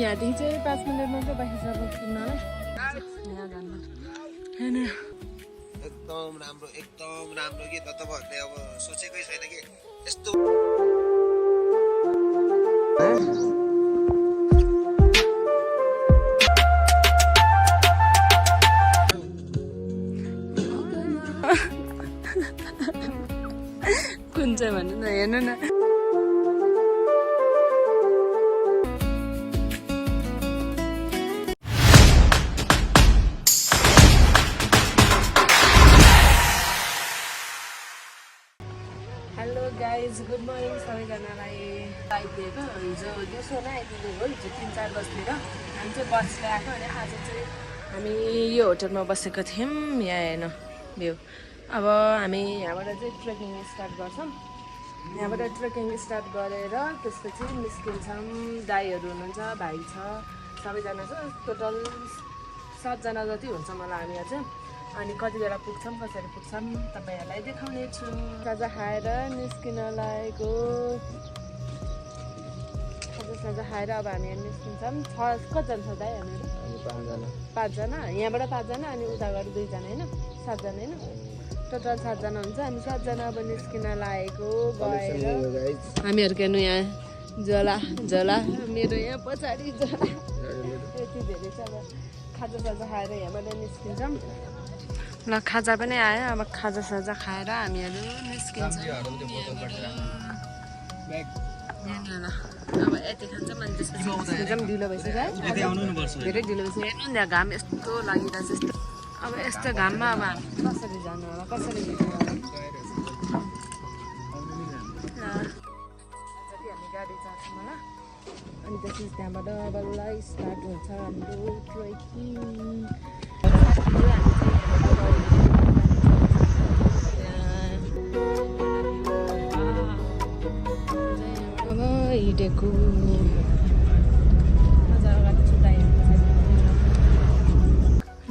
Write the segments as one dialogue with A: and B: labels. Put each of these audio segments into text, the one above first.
A: यहाँदेखि चाहिँ 5 मिनटमा चाहिँ बाहिर पुग्नलाई यहाँ जानु होइन
B: एकदम राम्रो के तपाईँहरूले अब सोचेकै छैन कि यस्तो
A: कुन चाहिँ भन्नु न हेर्नु न हेलो गाइज गुड मर्निङ सबैजनालाई आइदिएको हिजो दिउँसो नै आइदिएको हो हिजो 3-4 बजीतिर हामी चाहिँ बसले आएको अनि आज चाहिँ हामी यो होटलमा बसेको थियौँ यहाँ हेर्नु भ्यू अब हामी यहाँबाट चाहिँ ट्रेकिङ स्टार्ट गर्छौँ यहाँबाट ट्रेकिङ स्टार्ट गरेर त्यसपछि निस्किन्छौँ दाईहरू हुनुहुन्छ भाइ छ सबैजना छ टोटल 7 जना जति हुन्छ मलाई हामी चाहिँ अनि कति बेला पुग्छौँ कसरी पुग्छौँ तपाईँहरूलाई देखाउने छु खाजा खाएर निस्किन लागेको खाजा खाएर अब हामी निस्किन्छौँ कतिजना छ दाइ हामीहरू 5 जना यहाँबाट 5 जना अनि उताबाट 2 जना होइन 7 जना होइन टोटल 7 जना हुन्छ हामी 7 जना अब निस्किन लागेको गएर हामीहरूको हेर्नु यहाँ झोला मेरो यहाँ पछाडि झोला यति धेरै छ अब खाजा खाएर यहाँबाट निस्किन्छौँ ल खाजा पनि आयो अब खाजा खाएर हामीहरू निस्किन्छौँ अब यति खान्छौँ अनि त्यसपछि निस्किन्छौँ ढिलो भइसक्यो है धेरै ढिलो भइसक्यो हेर्नु नि घाम यस्तो लागिरहेछ यस्तो अब यस्तो घाममा अब हामी कसरी जानु होला कसरी हिँड्नु होला जति हामी गाडी चढ्छौँ होला अनि त्यसपछि त्यहाँबाट बल्ल स्टार्ट हुन्छ हाम्रो ट्रेकिङ अब हिँडेको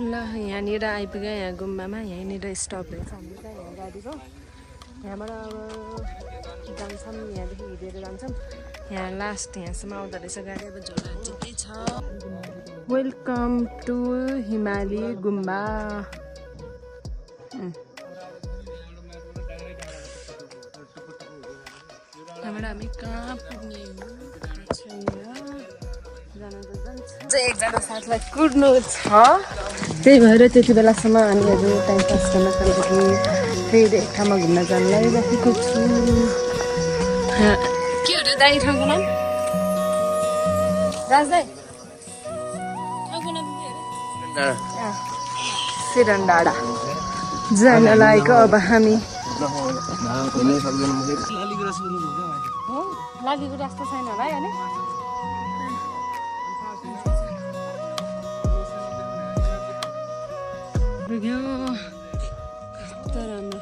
A: ल यहाँनिर आइपुग्यो यहाँ गुम्बामा यहीँनिर स्टप रहेछ हाम्रो चाहिँ यहाँ गाडीको यहाँबाट अब जान्छौँ यहाँदेखि हिँडेर जान्छौँ यहाँ लास्ट यहाँसम्म आउँदो रहेछ गाडी अब झोला जति छ वेलकम टु हिमाली गुम्बा यहाँबाट हामी कहाँ पुग्ने हो एकजना साथलाई कुद्नु छ त्यही भएर त्यति बेलासम्म हामीहरू टाइम पास गर्नको लागि फेरि एक ठाउँमा घुम्न जान लागिरहेको छु के हो दाइ ठाउँको नाम राज दाइ ठाउँको नाम के हो सिरन डाँडा जान लागेको अब हामी लालीको रास्ता छैन होला है अनि कस्तो राम्रो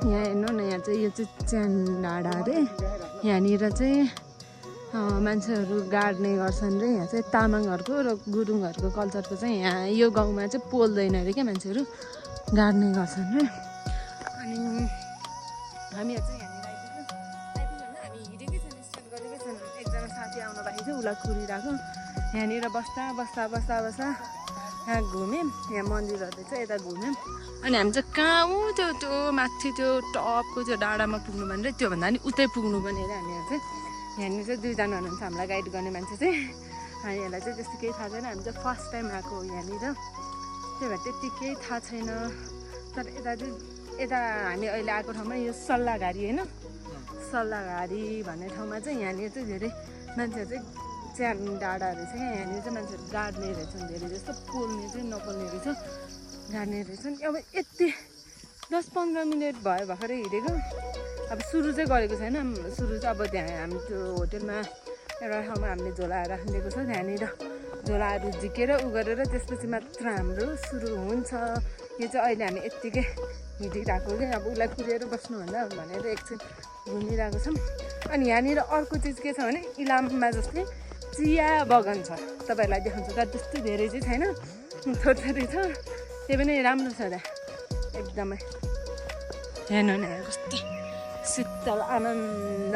A: यहाँ हेर्नु न यहाँ चाहिँ यो चाहिँ च्यान डाँडा अरे यहाँनिर चाहिँ मान्छेहरू गाड्ने गर्छन् रे यहाँ चाहिँ तामाङहरूको र गुरुङहरूको कल्चरको चाहिँ यहाँ यो गाउँमा चाहिँ पोल्दैन अरे क्या मान्छेहरू गाड्ने गर्छन् रे अनि हामीहरू चाहिँ यहाँनिर आइपुग्यो हामी हिँडेकै छैन स्टार्ट गरेकै छैन एकजना साथी आउनु भएको थियो उसलाई कुरिरहेको यहाँनिर बस्दा यहाँ घुम्यौँ यहाँ मन्दिरहरू चाहिँ यता घुम्यौँ अनि हामी चाहिँ कहाँ त्यो माथि त्यो टपको त्यो डाँडामा पुग्नु भनेर त्योभन्दा नि उतै पुग्नु पनि अरे हामीहरू चाहिँ यहाँनिर चाहिँ 2 जना हुनुहुन्छ हामीलाई गाइड गर्ने मान्छे चाहिँ हामीहरूलाई चाहिँ त्यस्तो केही थाहा छैन हामी चाहिँ फर्स्ट टाइम आएको हो यहाँनिर त्यही भएर त्यति केही थाहा छैन तर यता हामी अहिले आएको ठाउँमा यो सल्लाहघारी होइन सल्लाहघारी भन्ने ठाउँमा चाहिँ यहाँनिर चाहिँ धेरै मान्छेहरू चाहिँ च्यान डाँडा रहेछ क्या यहाँनिर चाहिँ मान्छेहरू गाड्ने रहेछन् धेरै जस्तो पोल्ने चाहिँ नपोल्ने रहेछ गाड्ने रहेछन् अब यति 10-15 मिनट भयो भर्खरै हिँडेको अब सुरु चाहिँ गरेको छैन सुरु चाहिँ अब त्यहाँ हामी त्यो होटेलमा एउटा ठाउँमा हामीले झोला राखिदिएको छ त्यहाँनिर झोलाहरू झिकेर उ गरेर त्यसपछि मात्र हाम्रो सुरु हुन्छ यो चाहिँ अहिले हामी यत्तिकै हिँडिरहेको कि अब उसलाई कुरेर बस्नुभन्दा भनेर एकछिन घुमिरहेको छौँ अनि यहाँनिर अर्को चिज के छ भने इलाममा जस्तै चिया बगान छ तपाईँहरूलाई देखाउँछु तर त्यस्तो धेरै चाहिँ छैन थोरै थोरै छ त्यो पनि राम्रो छ त्यहाँ एकदमै हेर्नु न कस्तो शीतल आनन्द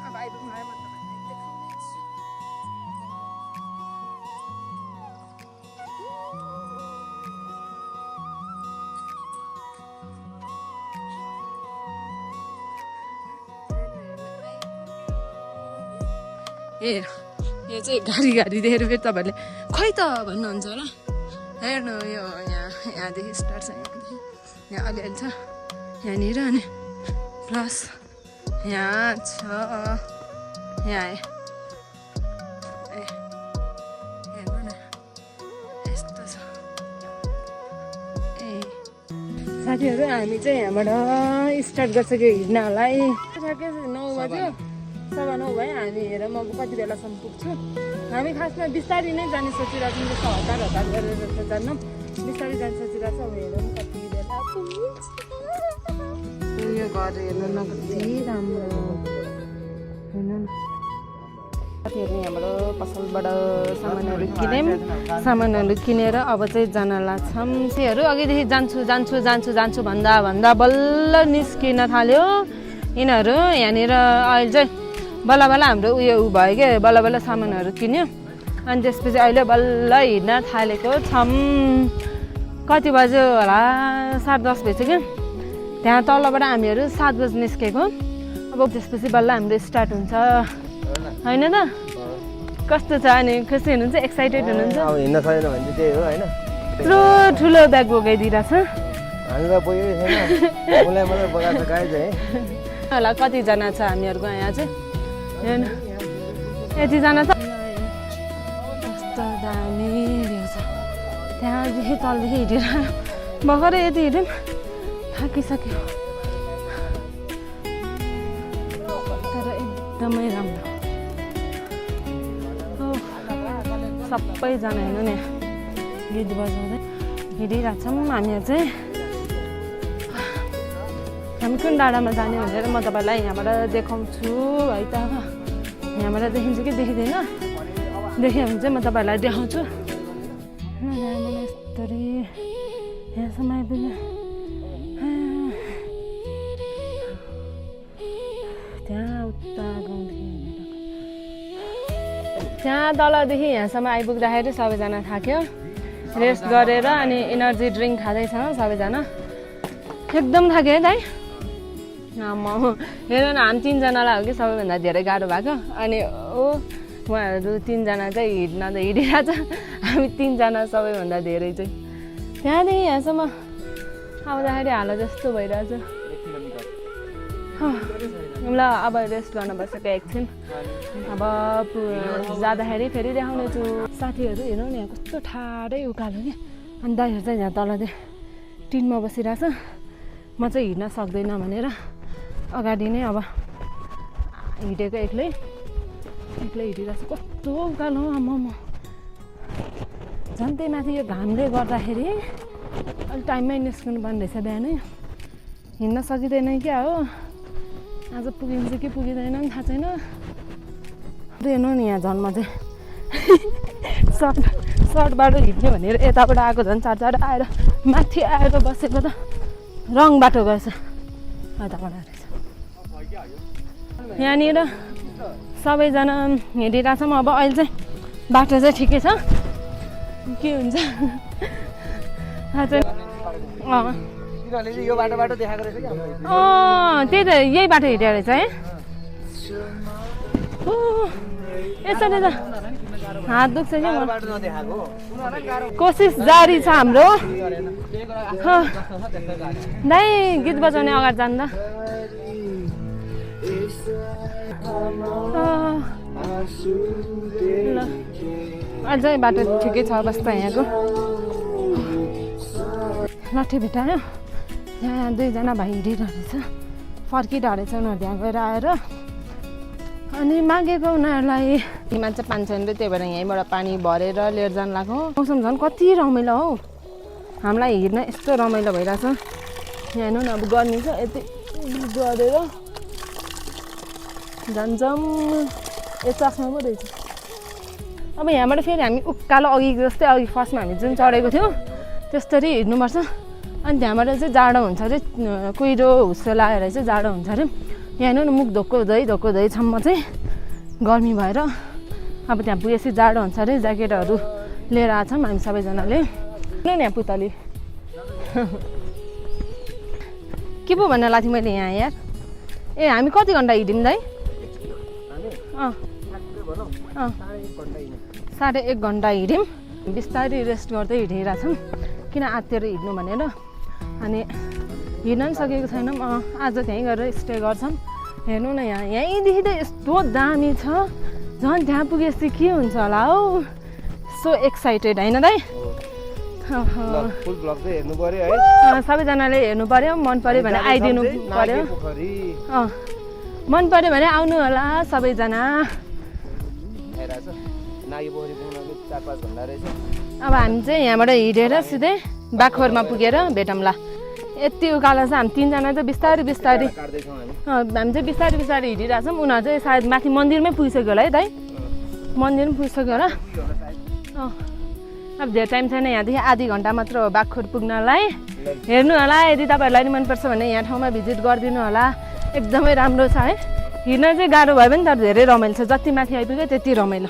A: अब आइपुग्नु आयो म तपाईँलाई देखाउनेछु ए यो चाहिँ गाडी देखेर फेरि तपाईँहरूले खै त भन्नुहुन्छ होला हेर्नु यो यहाँदेखि स्टार्ट छ यहाँ अलिअलि छ यहाँनिर अनि प्लस यहाँ छ यहाँ ए हेर्नु न यस्तो छ ए साथीहरू हामी चाहिँ यहाँबाट स्टार्ट गरिसक्यो हिँड्नलाई 9 बज्यो 9:15 भयो हामी हेर म कति बेलासम्म पुग्छु हामी खासमा बिस्तारै नै जाने सोचिरहेको छौँ जस्तो हतार गरेर जस्तो जान्नौँ बिस्तारै जाने सोचिरहेको छौँ हेरौँ कति बेला उयो घर हेर्नु न कति राम्रो हेर्नु न साथीहरू यहाँबाट पसलबाट सामानहरू किनेर अब चाहिँ जान लाग्छौँ सेहरू अघिदेखि जान्छु भन्दा बल्ल निस्किन थाल्यो यिनीहरू यहाँनिर अहिले चाहिँ बल्ल हाम्रो उयो भयो क्या बल्ल सामानहरू किन्यो अनि त्यसपछि अहिले बल्ल हिँड्न थालेको छौँ कति बज्यो होला 10:30 भइसक्यो त्यहाँ तलबाट हामीहरू 7 बजी निस्केको अब त्यसपछि बल्ल हाम्रो स्टार्ट हुन्छ होइन त कस्तो छ अनि खुसी हुनुहुन्छ एक्साइटेड हुनुहुन्छ
B: अब हिँड्न सकेन भने चाहिँ त्यही हो हैन
A: यत्रो ठुलो ब्याग बोकाइदिरहेछ
B: हामीलाई बोकेको छैन मलाई मात्रै बोकाएको छ गाइज है
A: होला कतिजना छ हामीहरूको यहाँ चाहिँ हेर्नु यतिजना छ कस्तो दामी रहेछ त्यहाँदेखि तलदेखि हिँडेर भर्खरै यति हिँड्यौँ थाकिसक्यो तर एकदमै राम्रो सबैजना हेर्नु नि गीत बजाउँदै हिँडिरहेको छौँ हामीहरू चाहिँ हामी कुन डाँडामा जाने भनेर म तपाईँलाई यहाँबाट देखाउँछु है त यहाँबाट देखिन्छ कि देखिँदैन देख्यो भने चाहिँ म तपाईँहरूलाई देखाउँछु यस्तरी यहाँसम्म आइपुग्यो त्यहाँ उता गाउँदेखि त्यहाँ तलदेखि यहाँसम्म आइपुग्दाखेरि सबैजना थाक्यो रेस्ट गरेर अनि एनर्जी ड्रिङ्क खाँदैछ सबैजना एकदम थाक्यो है दाइ हेर न हामी 3जनालाई हो कि सबैभन्दा धेरै गाह्रो भएको अनि उहाँहरू 3जना चाहिँ हिँडिरहेछ हामी 3जना सबैभन्दा धेरै चाहिँ त्यहाँदेखि यहाँसम्म आउँदाखेरि हाल जस्तो भइरहेछ ल अब रेस्ट गर्नुपर्छ एकछिन अब जाँदाखेरि फेरि देखाउने छु साथीहरू हेर्नु नि यहाँ कस्तो ठाडै उकालो कि अनि दाइहरू चाहिँ यहाँ तल चाहिँ टिनमा बसिरहेछ म चाहिँ हिँड्न सक्दैन भनेर अगाडि नै अब हिँडेको एक्लै हिँडिरहेछ कस्तो उकालो आम्मा झन् त्यही माथि यो घामले गर्दाखेरि अलिक टाइममै निस्किनु पर्ने रहेछ बिहानै हिँड्न सकिँदैन क्या हो आज पुगिन्छ कि पुगिँदैन पनि थाहा छैन हेर्नु नि यहाँ झन् म चाहिँ सर्ट बाटो हिँड्यो भनेर यताबाट आएको झन् चार आएर माथि आएर बसेको त रङ बाटो गएछ यताबाट रहेछ यहाँनिर सबैजना हिँडिरहेछौँ अब अहिले चाहिँ बाटो चाहिँ ठिकै छ के हुन्छ
B: यो बाटो देखाएको रहेछ कि
A: त्यही त यही बाटो हिँडेको रहेछ है यसरी त हात दुख्छ कि कोसिस जारी छ हाम्रो दाइ गीत बजाउने अगाडि जान्दा ल अझै बाटो ठिकै छ अवस्था यहाँको लट्ठी भेटायो यहाँ 2जना भाइ हिँडिरहेछ फर्किरहेछ उनीहरू त्यहाँ गएर आएर अनि मागेको उनीहरूलाई हिमा चाहिँ 500 रुपियाँ त्यही भएर यहीँबाट पानी भरेर लिएर जानु लाग्यो मौसम झन् कति रमाइलो हौ हामीलाई हिँड्न यस्तो रमाइलो भइरहेछ यहाँ हेर्नु न अब गर्मी छ यति गरेर झन्झम ए चस्मा पो रहेछ। अब यहाँबाट फेरि हामी उकालो अघि जस्तै अघि फर्स्टमा हामी जुन चढेको थियौँ त्यस्तरी हिँड्नुपर्छ। अनि त्यहाँबाट चाहिँ जाडो हुन्छ अरे, कुहिरो हुस्सो लगाएर चाहिँ जाडो हुन्छ अरे। यहाँ हेर्नु न मुख धोको धोइसम्म चाहिँ गर्मी भएर अब त्यहाँ पुगेपछि जाडो हुन्छ अरे। ज्याकेटहरू लिएर आएको छौँ हामी सबैजनाले। किन यहाँ पुतली के पो भन्न लाग्थेँ मैले यहाँ यार। ए हामी कति घन्टा हिँड्यौँ दाइ? 1.5 घन्टा हिँड्यौँ। बिस्तारै रेस्ट गर्दै हिँडिरहेको छौँ किन आत्तिएर हिँड्नु भनेर। अनि हिँड्न पनि सकेको छैनौँ। आज त्यहीँ गरेर स्टे गर्छौँ। हेर्नु न यहीँदेखि त यस्तो दामी छ, झन् त्यहाँ पुगेपछि के हुन्छ होला हौ। सो एक्साइटेड होइन दाइ?
B: फुल ब्लग चाहिँ हेर्नु पर्यो है।
A: सबैजनाले हेर्नु पर्यो, मन पर्यो भने आइदिनु पर्यो। मन पर्यो भने आउनु होला सबैजना। अब हामी चाहिँ यहाँबाट हिँडेर सिधै बाखोरमा पुगेर भेटौँला। यति उकालो छ। हामी तिनजना चाहिँ बिस्तारै हामी चाहिँ बिस्तारै हिँडिरहेछौँ। उनीहरू चाहिँ सायद माथि मन्दिरमै पुगिसक्यो होला है दाइ? मन्दिर पनि पुगिसक्यो होला। अब धेरै टाइम छैन, यहाँदेखि आधी घन्टा मात्र हो बागखोर पुग्नलाई। हेर्नु होला, यदि तपाईँहरूलाई नि मनपर्छ भने यहाँ ठाउँमा भिजिट गरिदिनु होला। एकदमै राम्रो छ है। हिँड्न चाहिँ गाह्रो भयो भने तर धेरै रमाइलो छ। जति माथि आइपुग्यो त्यति रमाइलो।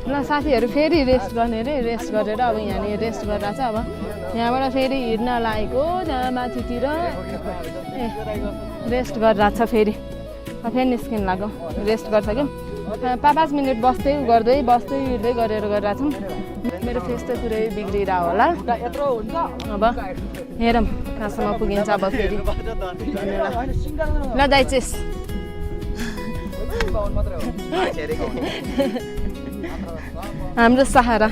A: ल साथीहरू फेरि रेस्ट गर्ने रे। रेस्ट गरेर अब यहाँनिर रेस्ट गरिरहेको छ। अब यहाँबाट फेरि हिँड्न लागेको त्यहाँ माथितिर रेस्ट गरिरहेको छ। फेरि निस्किन लाग्यो। रेस्ट गरिसक्यो। 5 मिनट बस्दै हिँड्दै गरेर गरिरहेको छौँ। मेरो फेस त पुरै बिग्रिएर होला। अब हेरौँ कहाँसम्म पुगिन्छ अब फेरि। ल दाइ चेस हाम्रो सहारा।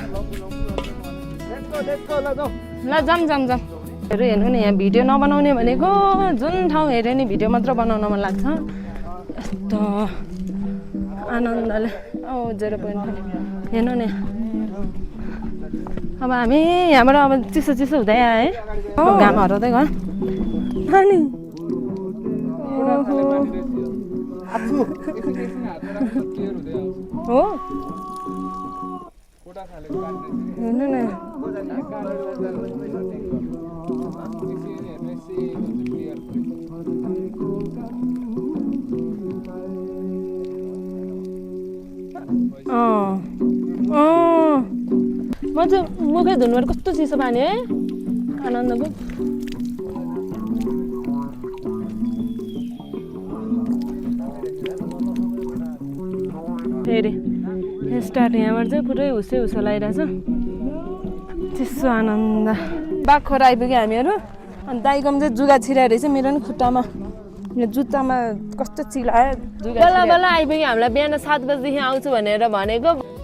A: ल जाम हेर्नु नि, यहाँ भिडियो नबनाउने भनेको जुन ठाउँ हेऱ्यो नि भिडियो मात्र बनाउन मन लाग्छ। यस्तो आनन्दले 0.5 हेर्नु नि। अब हामी यहाँबाट अब चिसो हुँदै आयो है। घाम हराउँदै गयो। हो हेर्नु न। म चाहिँ मुखै धुनुबाट कस्तो चिसो पानी है आनन्दको। फेरि स्टार्ट यहाँबाट चाहिँ पुरै हुस्सो लगाइरहेछ। चिसो आनन्द। बाखोर आइपुग्यो हामीहरू। अनि दाइकोमा चाहिँ जुगा छिराएर चाहिँ मेरो नि खुट्टामा जुत्तामा कस्तो चिलायो। बल्ल आइपुग्यो। हामीलाई बिहान 7 बजीदेखि आउँछु भनेर भनेको।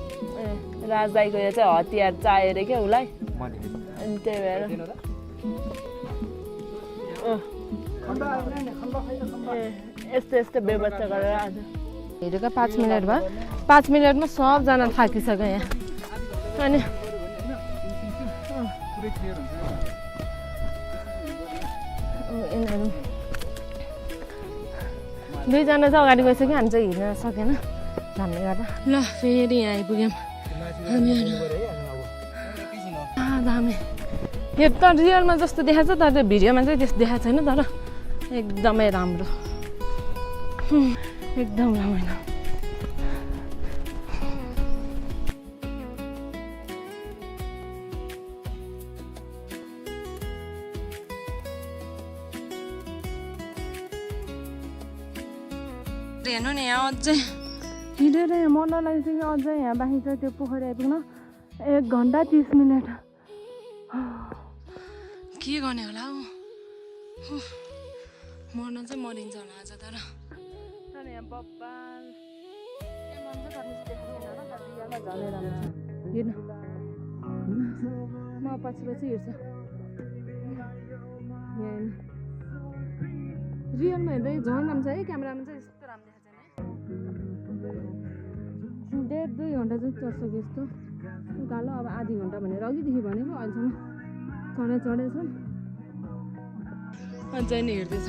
A: राज दाइको यो चाहिँ हतियार चाहिएर क्या उसलाई। अनि त्यही भएर यस्तो व्यवस्था गरेर आज हेरेको 5 मिनट भयो। 5 मिनटमा सबजना थाकिसक्यो यहाँ। अनि यिनीहरू 2जना चाहिँ अगाडि गइसक्यो। हामी चाहिँ हिँड्न सकेन घामले गर्दा। ल फेरि यहाँ आइपुग्यौँ हामीहरू। दामी। यो त रियलमा जस्तो देखाएको छ तर भिडियोमा चाहिँ त्यस्तो देखाएको छैन। तर एकदमै राम्रो, एकदम रमाइलो। हेर्नु नि यहाँ अझै हिँडेर यहाँ मन नलागिसक्यो। अझै यहाँ बाँकी छ त्यो पोखरी आइपुग्न 1 घन्टा 30 मिनट। के गर्ने होला हौ। मर्न चाहिँ मरिन्छ होला आज। तर यहाँ बब्बाल हेर्नु म पछि हिँड्छु। रियलमा हेर्दै झन् राम्रो छ है। क्यामेरामा चाहिँ यस्तो राम्रो देखाएको छैन। 1.5-2 घन्टा चाहिँ चढ्छ यस्तो उकालो। अब आधी घन्टा भनेर अघिदेखि भनेको अहिलेसम्म चढेछ। अझै नै हेर्दैछ।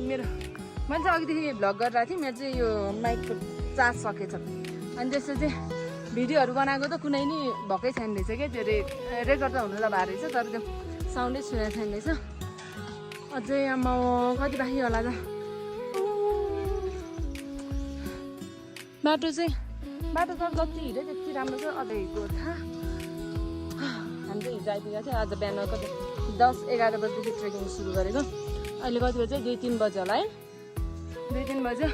A: मेरो मैले चाहिँ अघिदेखि भ्लग गरिरहेको थिएँ मेरो चाहिँ यो माइकको चार्ज सकेछ अनि त्यसो चाहिँ भिडियोहरू बनाएको त कुनै नि भएकै छैन रहेछ क्या त्यो रेकर्ड त हुनु त भएको रहेछ तर त्यो साउन्डै सुनेको छैन रहेछ अझै आमा कति बाँकी होला त बाटो त जति हिँड्यो त्यति राम्रो छ अझै गोर्खा हामी चाहिँ हिजो आइपुगेको थियो आज बिहान कति 10-11 बजीदेखि ट्रेकिङ सुरु गरेको अहिले कति बज्यो 2-3 बज्यो होला है 2-3 बज्यो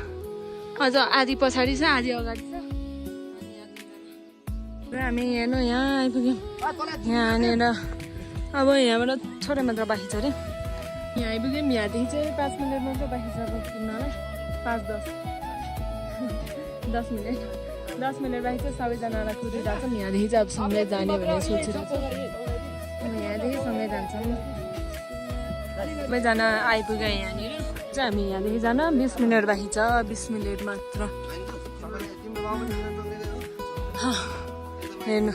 A: अझ आधी पछाडि छ आधी अगाडि छ र हामी यहाँ आइपुग्यौँ यहाँनिर अब यहाँबाट छोटो मात्र बाँकी छ अरे यहाँ आइपुग्यौँ यहाँदेखि चाहिँ 5 मिनट मात्र बाँकी छ पुग्नलाई 5-10 मिनट 10 मिनट बाँकी छ सबैजनालाई कुदिरहेको छौँ यहाँदेखि चाहिँ अब सँगै जाने भनेर सोचिरहेको छ यहाँदेखि सँगै जान्छौँ सबैजना आइपुग्यो यहाँनिर चाहिँ हामी यहाँदेखि जान 20 मिनट बाँकी छ 20 मिनट मात्र हेर्नु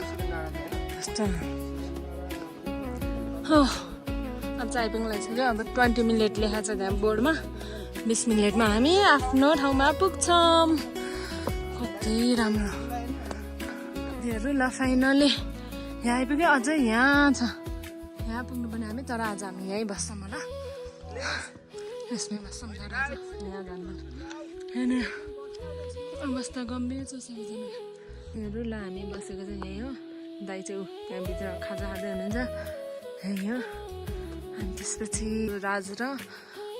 A: अब चाहिँ आइपुग्नु लागिसक्यो अब 20 मिनट लेखा छ त्यहाँ बोर्डमा 20 मिनटमा हामी आफ्नो ठाउँमा पुग्छौँ कति राम्रो हेर्नु ल फाइनली यहाँ आइपुग्यो अझै यहाँ छ यहाँ पुग्नु पनि हामी तर आज हामी यहीँ बस्छौँ होला यसमै बस्छौँ तर आज यहाँ जानु हेर्नु अवस्था गम्भीर छ सबैजना हेर्नु ल हामी बसेको चाहिँ यहीँ हो दाइ चाहिँ त्यहाँभित्र खाजा खाँदै हुनुहुन्छ यहीँ हो अनि त्यसपछि राज र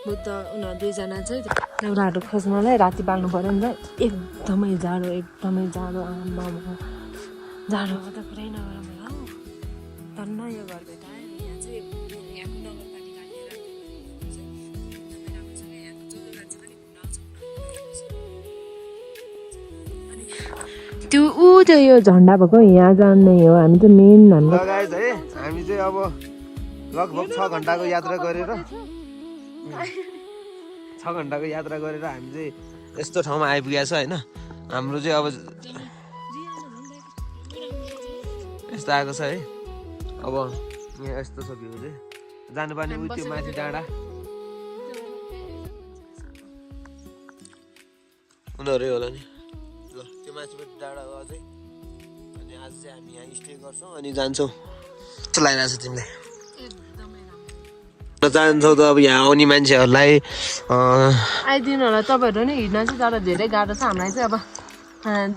A: बुद्ध उनीहरू दुईजना चाहिँ दाउराहरू खोज्नलाई राति बाल्नु पऱ्यो नि त एकदमै जाडो आम्मा जाडो त पुरै नगरौँ होला हौ तर न यो घरभित्र यहाँ चाहिँ यहाँको नगरपालिकाले त्यो त्यो यो झन्डा भएको यहाँ जान्ने हो हामी चाहिँ मेन हाम्रो
B: गाइस है हामी चाहिँ अब लगभग 6 घन्टाको यात्रा गरेर 6 घन्टाको यात्रा गरेर हामी चाहिँ यस्तो ठाउँमा आइपुगेको छ होइन हाम्रो चाहिँ अब यस्तो आएको छ है अब यहाँ यस्तो छ भ्यू चाहिँ जानुपर्ने उ त्यो माथि डाँडा उनीहरू होला नि ल त्यो माथिबाट डाँडा हो अझै अनि आज चाहिँ हामी यहाँ स्टे गर्छौँ अनि जान्छौँ कस्तो लागिरहेको छ तिमीलाई जान्छौँ त अब यहाँ आउने मान्छेहरूलाई
A: आइदिनु होला तपाईँहरू नि हिँड्न चाहिँ तर धेरै गाह्रो छ हामीलाई चाहिँ अब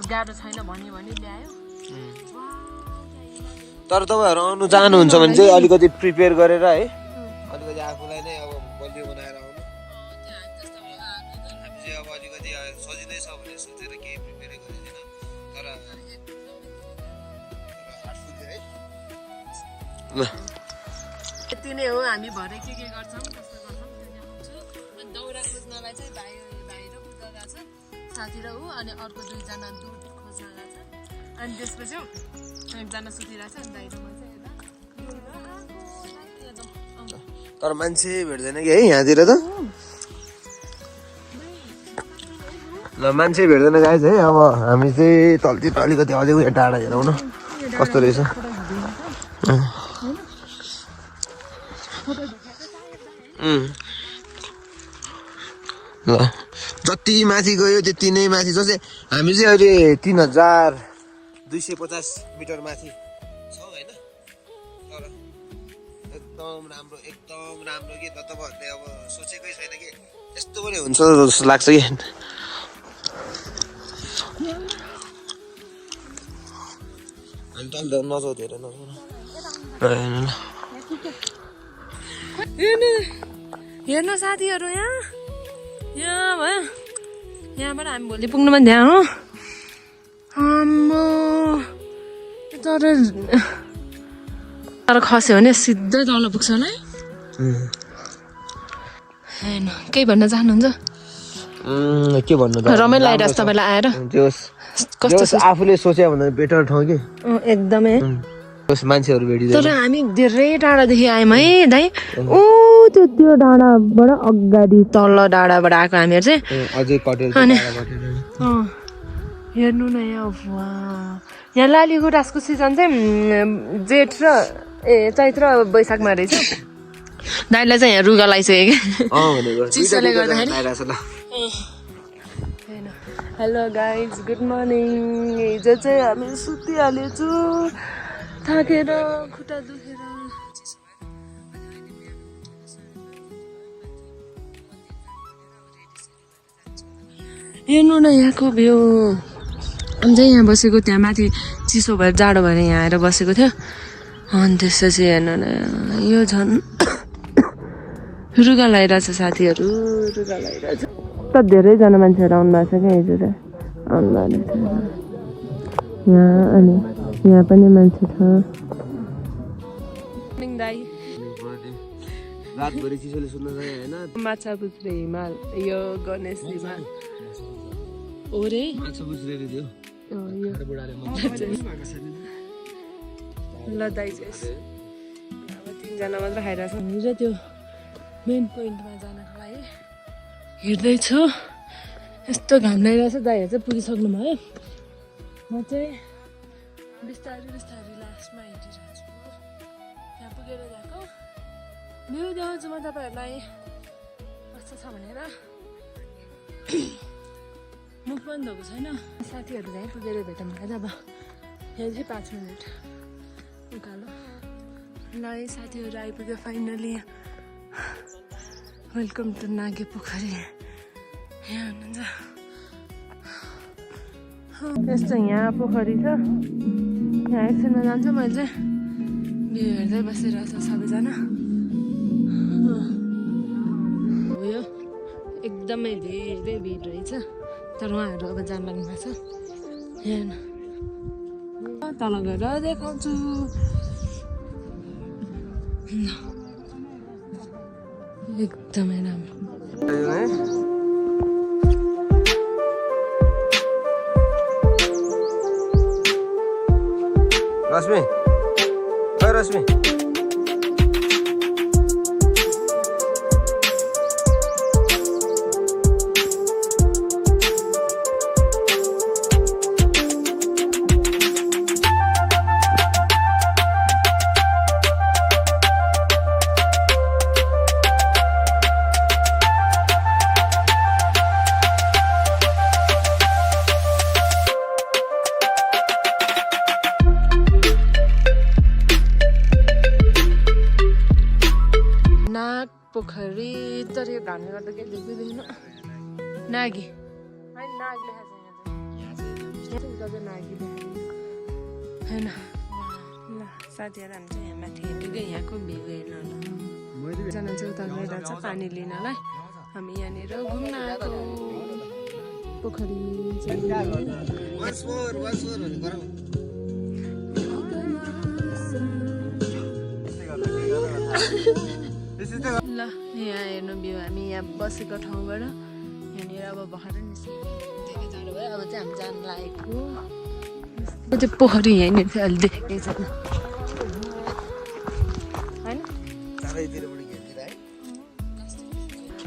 A: गाह्रो छैन भन्यो भने ल्यायो
B: तर तपाईँहरू आउनु चाहनुहुन्छ भने चाहिँ अलिकति प्रिपेयर गरेर है अलिकति आफूलाई नै अब बलियो बनाएर आउनु हामी चाहिँ अब अलिकति सजिलै छ भने सोचेर केही प्रिपेयर गरिदिन तर ल
A: यति नै हो हामी भरे के गर्छौँ कस्तो गर्छौँ त्यो देखाउँछु अनि दाउरा खोज्नलाई चाहिँ भाइ र बुद्ध गएको छ साथी र ऊ अनि अर्को दुईजना दुध खोज्न गएको छ अनि त्यसपछि एकजना सुतिरहेको छ अनि दाइ र म चाहिँ यता
B: तर मान्छे भेट्दैन कि है यहाँतिर त ल मान्छे भेट्दैन गाइस है अब हामी चाहिँ तलतिर अलिकति अझै उयो टाढा हेरौँ न कस्तो रहेछ ल जति माथि गयो त्यति नै माथि जस्तै हामी चाहिँ अहिले 3250 मिटर माथि छौँ होइन तर एकदम राम्रो कि तपाईँहरूले अब सोचेकै छैन कि यस्तो पनि हुन्छ जस्तो लाग्छ कि अनि त नजाउ धेरै नजाउ
A: हेर्नु साथीहरू यहाँ भयो यहाँबाट हामी भोलि पुग्नु पनि त्यहाँ हो आम्मो तर खस्यो भने सिधै तल पुग्छ होला है होइन केही भन्न चाहनुहुन्छ
B: के भन्नु
A: रमाइलो लागिरहेको छ तपाईँलाई आएर
B: कस्तो आफूले सोचे भन्दा बेटर ठाउँ कि
A: एकदमै
B: मान्छेहरू भेटिँदैन
A: तर हामी धेरै टाढादेखि आयौँ है दाइ ओ त्यो डाँडाबाट अगाडि तल डाँडाबाट आएको हामीहरू चाहिँ
B: अझै कटेर
A: हेर्नु न यहाँ लालीगुराँसको सिजन चाहिँ जेठ र चैत र वैशाखमा रहेछ दाइलाई चाहिँ यहाँ रुगा लगाइसक्यो क्या चिसोले गर्दाखेरि हेलो गाइज गुड मर्निङ हिजो चाहिँ हामी सुतिहालेछु थाकेर खुट्टा दुखेर हेर्नु न यहाँको भ्यू अझै यहाँ बसेको त्यहाँ माथि चिसो भएर जाडो भएर यहाँ आएर बसेको थियो अनि त्यसपछि हेर्नु न यो झन् रुगा लगाइरहेछ साथीहरू रुगा लगाइरहेछ त धेरैजना मान्छेहरू आउनु भएको छ क्या हिजो चाहिँ आउनु भएको छ यहाँ अनि यहाँ पनि मान्छे छ
B: रातभरि चिसोले सुन्न जाए होइन
A: माछा पुछ्रे हिमाल यो गणेश हिमाल ओरे
B: माछा बुझ्रेर दियो
A: ल दाइ चाहिँ अब 3 जना मात्र खाइरहेछ हिजो त्यो मेन पोइन्टमा जानको लागि हिँड्दैछु यस्तो घाम लागिरहेछ दाइहरू चाहिँ पुगिसक्नु भयो म चाहिँ बिस्तारै बिस्तारै लास्टमा हिँडिरहेको छु त्यहाँ पुगेर गएको भ्यू देखाउँछु म तपाईँहरूलाई कस्तो छ भनेर मुख पनि धोएको छैन साथीहरू चाहिँ पुगेर भेटौँ होला अब यहाँ चाहिँ 5 मिनट उकालो ल साथीहरू आइपुग्यो फाइनली वेलकम टु नागे पोखरी यहाँ हुनुहुन्छ यस्तो यहाँ पोखरी छ यहाँ एकछिनमा जान्छु मैले चाहिँ भ्यू हेर्दै बसिरहेको छ सबैजना यो एकदमै धेरै भिड रहेछ तर उहाँहरू अब जान लाग्नु भएको छ हेर्नु तल गएर देखाउँछु एकदमै राम्रो
B: रश्मि ओइ रश्मि
A: पोखरी तर यो घामले गर्दा केही देख्दैन नागी होइन नाग लेखाएको छ नागी होइन ल साथीहरू हामी चाहिँ यहाँ माथि हिँडेको यहाँको भ्यू हेर्नु जना चाहिँ उता गइरहेको छ पानी लिनलाई हामी यहाँनिर घुम्न आएको पोखरी ल यहाँ हेर्नु भ्यू हामी यहाँ बसेको ठाउँबाट यहाँनिर अब भर्खरै निस्क्यो धेरै जाडो भयो अब चाहिँ हामी जानु लागेको त्यो पोखरी यहाँनिर चाहिँ अहिले देखेकै छैन होइन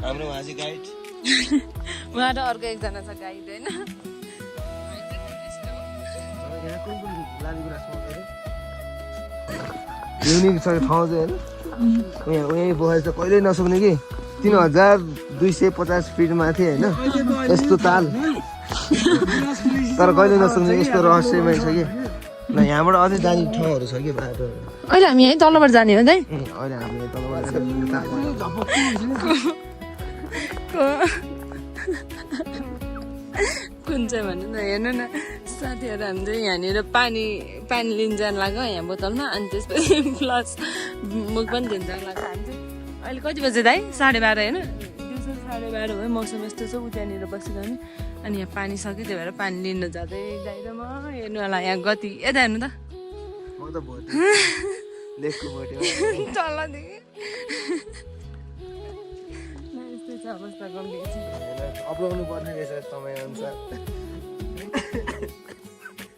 B: हाम्रो माझी गाइड
A: उहाँ र अर्को एकजना छ गाइड होइन
B: युनिक छ ठाउँ चाहिँ होइन उहीँ पोखरी त कहिल्यै नसक्ने कि 3250 फिट माथि होइन यस्तो ताल तर कहिले नसक्ने यस्तो रहस्यमय छ कि ल यहाँबाट अझै जाने ठाउँहरू छ कि बाटो
A: अहिले हामी यहीँ तलबाट जाने हो दाइ
B: अहिले हामी तलबाट
A: कुन चाहिँ भन्नु न हेर्नु न साथीहरू हामी चाहिँ यहाँनिर पानी लिन जानु लाग्यो यहाँ बोतलमा अनि त्यसपछि प्लस मुख पनि धुन जानु लाग्यो हामी चाहिँ अहिले कति बजे दाइ 12:30 होइन दिउँसो 12:30 भयो मौसम यस्तो छ उतानिर बसिरहने अनि यहाँ पानी सक्यो त्यही भएर पानी लिन जाँदै दाइ र म हेर्नु होला यहाँ गति यता हेर्नु त तलदेखि यस्तै छ अवस्था गम्भीर छ
B: अपनाउनु पर्ने रहेछ समय अनुसार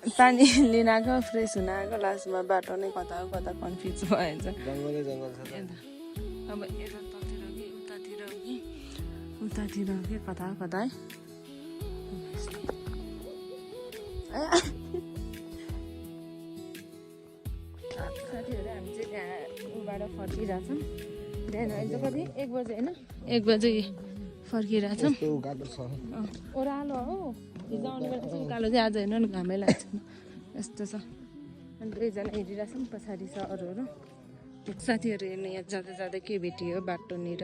A: पानी लिन आएको फ्रेस हुन आएको लास्टमा बाटो नै कता कन्फ्युज भएछ
B: जङ्गल छ
A: अब यतातिर कि उतातिर कि कता साथीहरू हामी चाहिँ त्यहाँ उबाट फर्किरहेछौँ बिहान अहिले कति 1 बजे होइन 1 बजे फर्किरहेको छौँ
B: यस्तो उकालो छ
A: ओह्रालो हो हिजो आउनु बेला चाहिँ उकालो चाहिँ आज हेर्नु न घामै लाग्छ यस्तो छ अनि दुईजना हिँडिरहेको छौँ पछाडि छ अरूहरू साथीहरू हेर्नु यहाँ जाँदा जाँदा के भेटियो बाटोनिर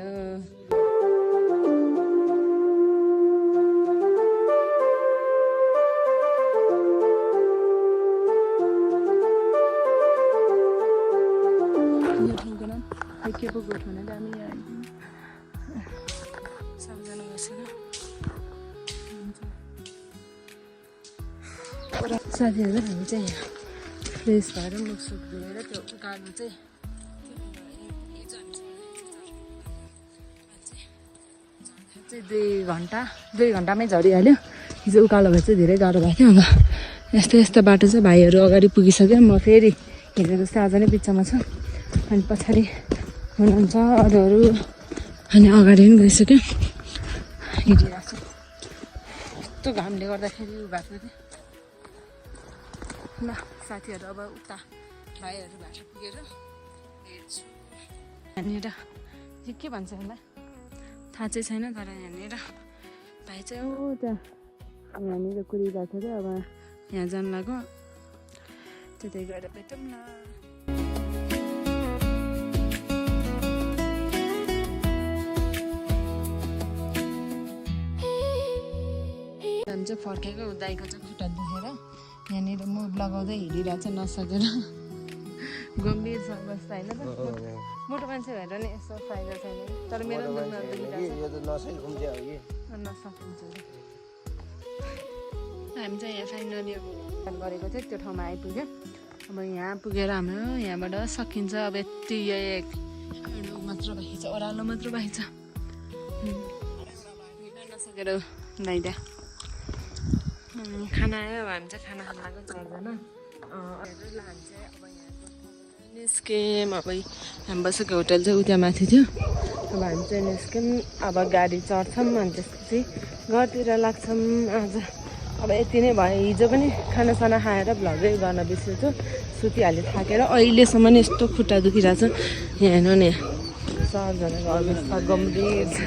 A: यो ठाउँको नाम के पो गोठ भने दामी सबजना बसेर साथीहरू हामी चाहिँ यहाँ फ्रेस भएर मुखसुख धोएर त्यो उकालो चाहिँ 2 घन्टामै झरिहाल्यो हिजो उकालो भए चाहिँ धेरै गाह्रो भएको थियो अब यस्तो बाटो चाहिँ भाइहरू अगाडि पुगिसक्यो म फेरि हिँडेको जस्तै आज नै बिचमा छु अनि पछाडि हुनुहुन्छ अरूहरू अनि अगाडि पनि गइसक्यो हिँडिरहेको छु यस्तो घामले गर्दाखेरि उ भएको थियो ल साथीहरू अब उता भाइहरू भाषा पुगेर हेर्छु यहाँनिर के भन्छ होला थाहा चाहिँ छैन तर यहाँनिर भाइ चाहिँ हो त्यहाँ यहाँनिर कुरिरहेको थियो अब यहाँ जानु लाग्यो त्यतै गएर भेटौँ न हामी चाहिँ फर्केको दाइको चाहिँ खुट्टा दुखेर यहाँनिर मुभ लगाउँदै हिँडिरहेको छ नसकेर गम्भीर छ अवस्था होइन त मोटो मान्छे भएर नि यसो फाइदा छैन तर मेरो नसकिन्छ हामी चाहिँ यहाँ फाइनली गरेको थियो त्यो ठाउँमा आइपुग्यो अब यहाँ पुगेर हाम्रो यहाँबाट सकिन्छ अब यति मात्र बाँकी छ ओह्रालो मात्र बाँकी छ नसकेर ल्याइदिया खाना आयो अब हामी चाहिँ खाना खानु लाग्यो 4 जना निस्क्यौँ अब हामी बसेको होटल चाहिँ उता माथि थियो अब हामी चाहिँ निस्क्यौँ अब गाडी चढ्छौँ अनि त्यसपछि घरतिर लाग्छौँ आज अब यति नै भयो हिजो पनि खानासाना खाएर भ्लगै गर्न बिर्सेछु सुतिहाल्यो थाकेर अहिलेसम्म यस्तो खुट्टा दुखिरहेको छ यहाँ हेर्नु नि 4 जनाको अवस्था गम्भीर छ